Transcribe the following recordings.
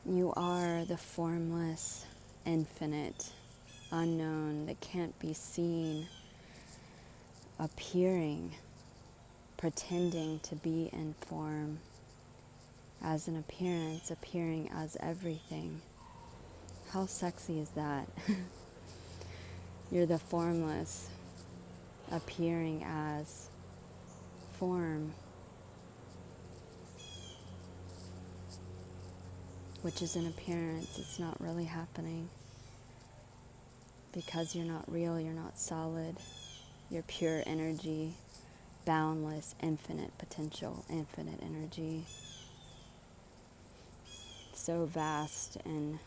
You are the formless, infinite, unknown, that can't be seen, appearing, pretending to be in form, as an appearance, appearing as everything. How sexy is that? You're the formless, appearing as form, which is an appearance. It's not really happening. Because you're not real, you're not solid. You're pure energy, boundless, infinite potential, infinite energy. So vast and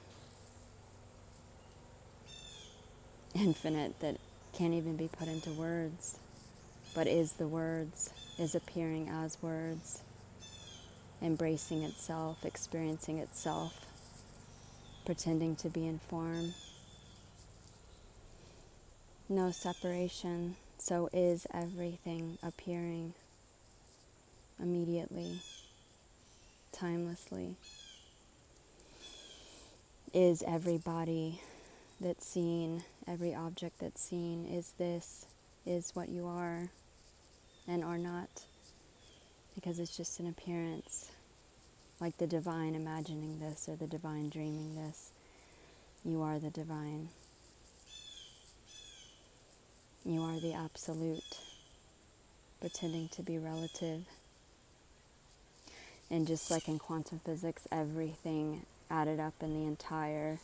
infinite that can't even be put into words, but is the words, is appearing as words, embracing itself, experiencing itself, pretending to be in form. No separation, so is everything appearing immediately, timelessly. Is every body that's seen, every object that's seen, is what you are and are not, because it's just an appearance, like the divine imagining this or the divine dreaming this. You are the divine. You are the absolute, pretending to be relative. And just like in quantum physics, everything added up in the entire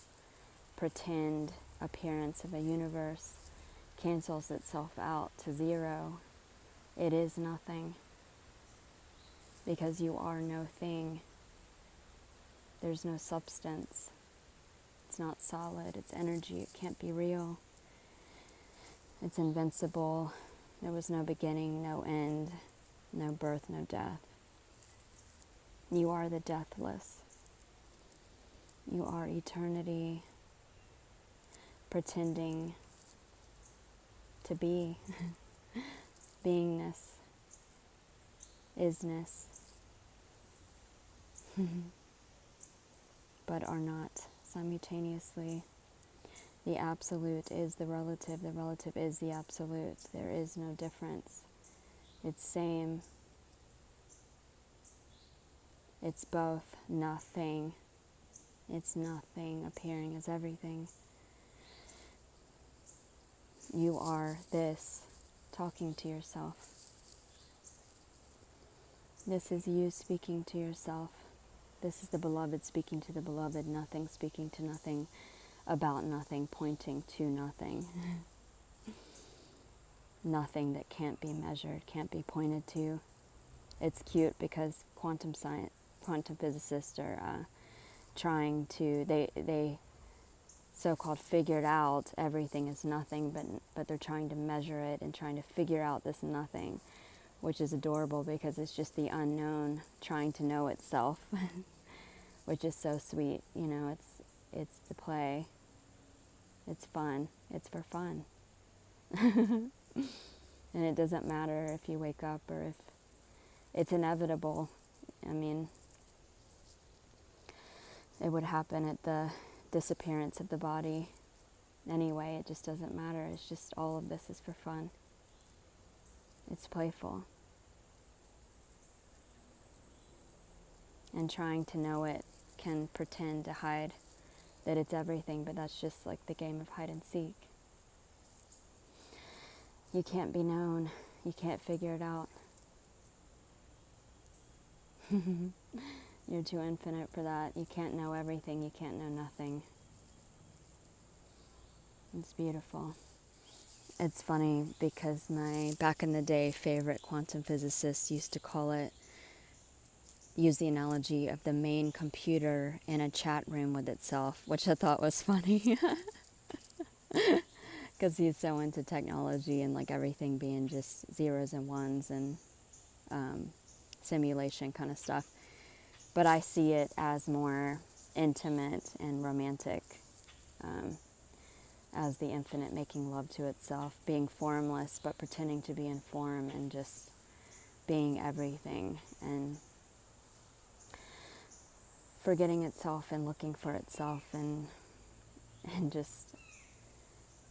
pretend appearance of a universe cancels itself out to zero. It is nothing, because you are no thing. There's no substance. It's not solid. It's energy. It can't be real. It's invincible. There was no beginning, no end, no birth, no death. You are the deathless. You are eternity, pretending to be, beingness, isness, but are not simultaneously. The absolute is the relative is the absolute. There is no difference. It's same. It's both nothing. It's nothing appearing as everything. You are this, talking to yourself. This is you speaking to yourself. This is the beloved speaking to the beloved, nothing speaking to nothing, about nothing, pointing to nothing. Nothing that can't be measured, can't be pointed to. It's cute because quantum physicists are trying to, they so-called figured out everything is nothing, but they're trying to measure it and trying to figure out this nothing, which is adorable because it's just the unknown trying to know itself, which is so sweet. You know, it's the play. It's fun. It's for fun. And it doesn't matter if you wake up or if it's inevitable. I mean, it would happen at the disappearance of the body anyway. It just doesn't matter. It's just all of this is for fun. It's playful. And trying to know it can pretend to hide that it's everything, but that's just like the game of hide and seek. You can't be known. You can't figure it out. You're too infinite for that. You can't know everything. You can't know nothing. It's beautiful. It's funny because my back in the day favorite quantum physicist used to use the analogy of the main computer in a chat room with itself, which I thought was funny. Because he's so into technology and like everything being just zeros and ones and simulation kind of stuff. But I see it as more intimate and romantic, as the infinite making love to itself, being formless but pretending to be in form and just being everything. And forgetting itself and looking for itself and just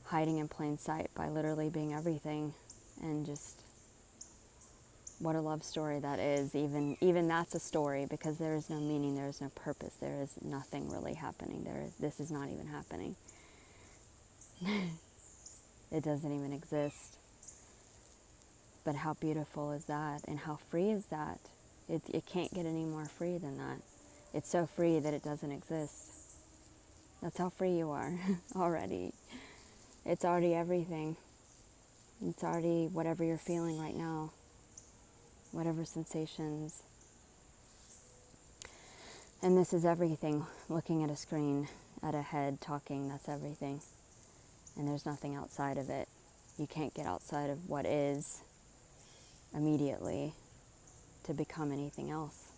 hiding in plain sight by literally being everything. And just what a love story that is. Even that's a story, because there is no meaning, there is no purpose, there is nothing really happening. This is not even happening. It doesn't even exist. But how beautiful is that, and how free is that? It can't get any more free than that. It's so free that it doesn't exist. That's how free you are already. It's already everything. It's already whatever you're feeling right now, whatever sensations. And this is everything. Looking at a screen, at a head, talking, that's everything. And there's nothing outside of it. You can't get outside of what is immediately to become anything else.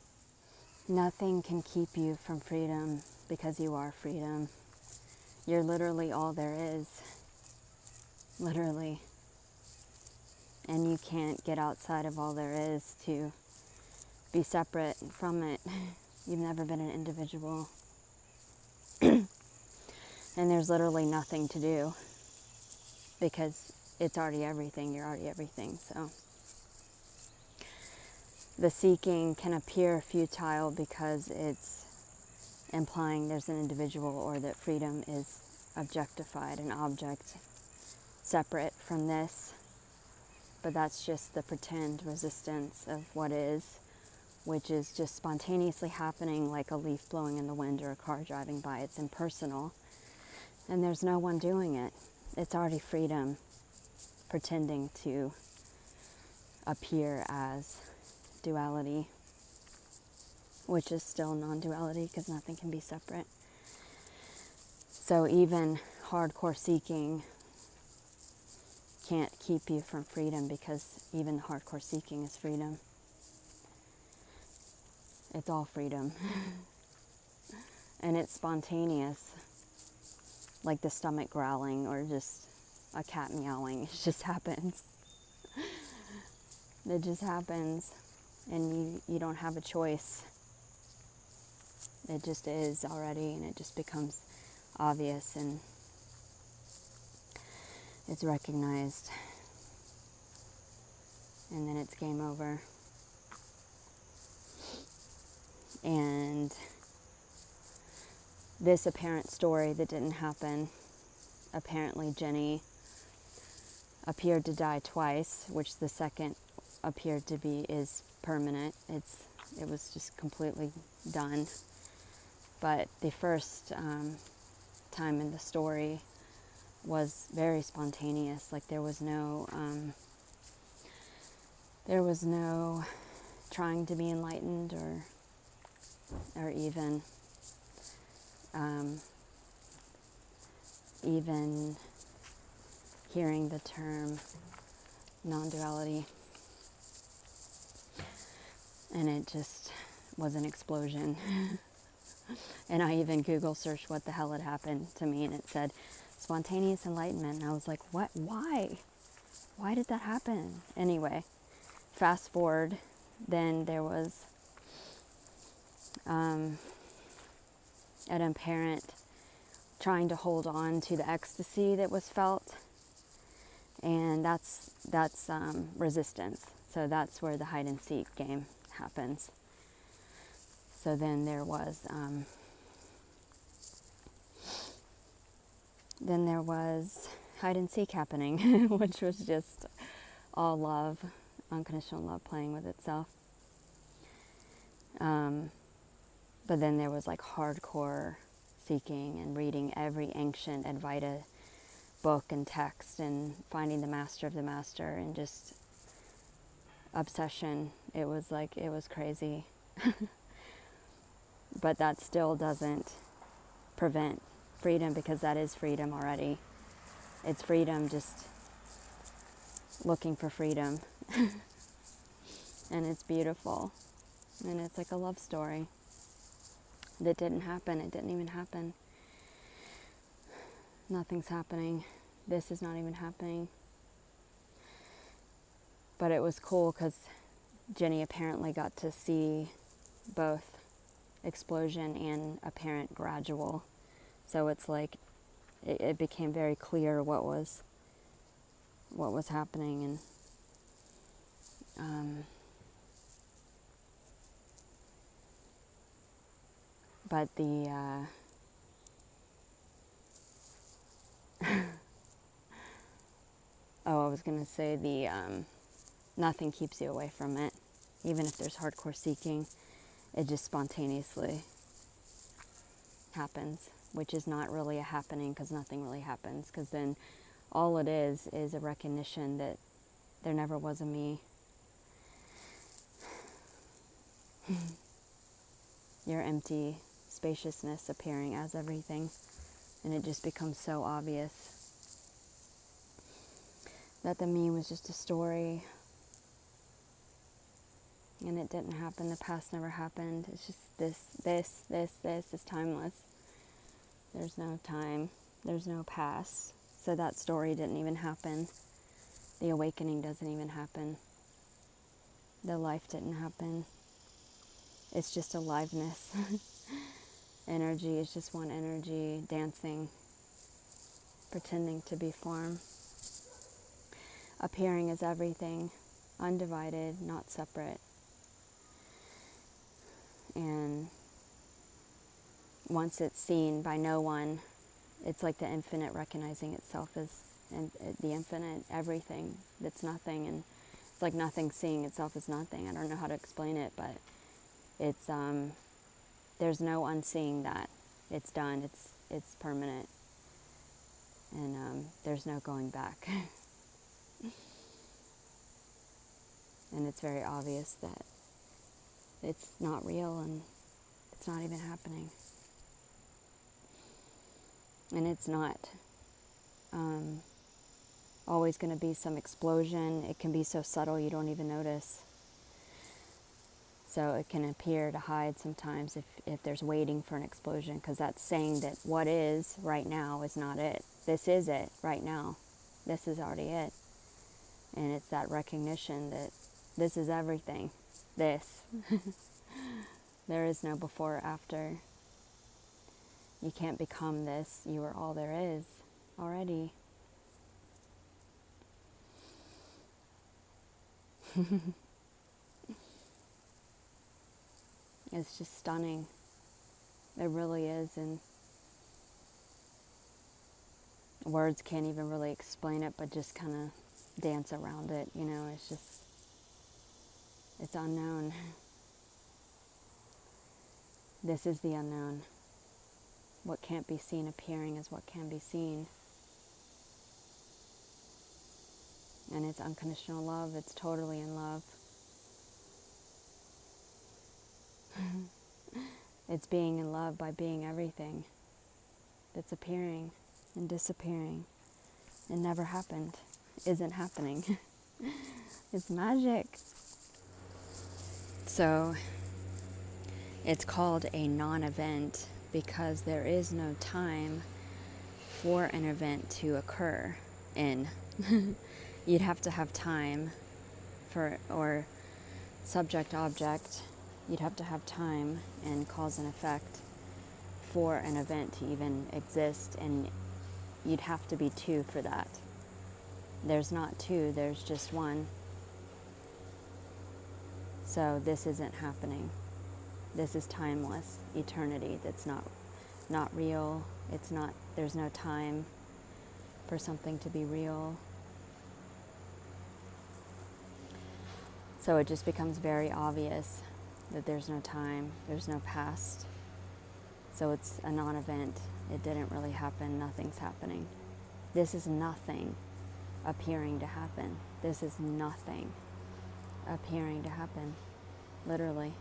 Nothing can keep you from freedom, because you are freedom. You're literally all there is. Literally. And you can't get outside of all there is to be separate from it. You've never been an individual. And there's literally nothing to do, because it's already everything. You're already everything. So the seeking can appear futile because it's implying there's an individual, or that freedom is objectified, an object separate from this. But that's just the pretend resistance of what is, which is just spontaneously happening, like a leaf blowing in the wind or a car driving by. It's impersonal, and there's no one doing it. It's already freedom pretending to appear as duality, which is still non-duality, because nothing can be separate. So even hardcore seeking can't keep you from freedom, because even hardcore seeking is freedom. It's all freedom. And it's spontaneous, like the stomach growling or just a cat meowing. It just happens. It just happens, and you don't have a choice. It just is already, and it just becomes obvious, and it's recognized, and then it's game over. And this apparent story that didn't happen, apparently Ginny appeared to die twice, which the second appeared to be is permanent. It was just completely done. But the first time in the story was very spontaneous. Like there was no trying to be enlightened or even hearing the term non-duality. And it just was an explosion. And I even Google searched what the hell had happened to me, and it said spontaneous enlightenment. And I was like, what? Why? Why did that happen? Anyway, fast forward, then there was an apparent trying to hold on to the ecstasy that was felt, and that's resistance. So that's where the hide and seek game happens. So then there was hide and seek happening, which was just all love, unconditional love playing with itself. But then there was like hardcore seeking and reading every ancient Advaita book and text and finding the master of the master, and just obsession. It was crazy. But that still doesn't prevent freedom, because that is freedom already. It's freedom, just looking for freedom. And it's beautiful. And it's like a love story that didn't happen. It didn't even happen. Nothing's happening. This is not even happening. But it was cool because Ginny apparently got to see both explosion and apparent gradual. So it's like it became very clear what was happening, and but the oh, I was gonna say the nothing keeps you away from it, even if there's hardcore seeking. It just spontaneously happens, which is not really a happening, because nothing really happens, because then all it is a recognition that there never was a me. Your empty spaciousness appearing as everything, and it just becomes so obvious that the me was just a story, and it didn't happen. The past never happened. It's just this is timeless. There's no time, there's no past. So that story didn't even happen. The awakening doesn't even happen. The life didn't happen. It's just aliveness. Energy is just one energy dancing, pretending to be form. Appearing as everything, undivided, not separate. And once it's seen by no one, it's like the infinite recognizing itself as the infinite everything that's nothing, and it's like nothing seeing itself as nothing. I don't know how to explain it, but it's there's no unseeing that. It's done. It's permanent, and there's no going back. And it's very obvious that it's not real, and it's not even happening. And it's not always going to be some explosion. It can be so subtle you don't even notice. So it can appear to hide sometimes if there's waiting for an explosion, because that's saying that what is right now is not it. This is it right now. This is already it. And it's that recognition that this is everything. This. There is no before or after. You can't become this. You are all there is already. It's just stunning. It really is, and words can't even really explain it, but just kind of dance around it, you know. It's just, it's unknown. This is the unknown. What can't be seen appearing is what can be seen. And it's unconditional love. It's totally in love. It's being in love by being everything that's appearing and disappearing. It never happened. Isn't happening. It's magic. So it's called a non-event because there is no time for an event to occur in. You'd have to have time for, or subject-object, you'd have to have time and cause and effect for an event to even exist, and you'd have to be two for that. There's not two, there's just one. So this isn't happening. This is timeless, eternity. That's not real. It's not, there's no time for something to be real. So it just becomes very obvious that there's no time, there's no past. So it's a non-event. It didn't really happen. Nothing's happening. This is nothing appearing to happen. This is nothing appearing to happen. Literally.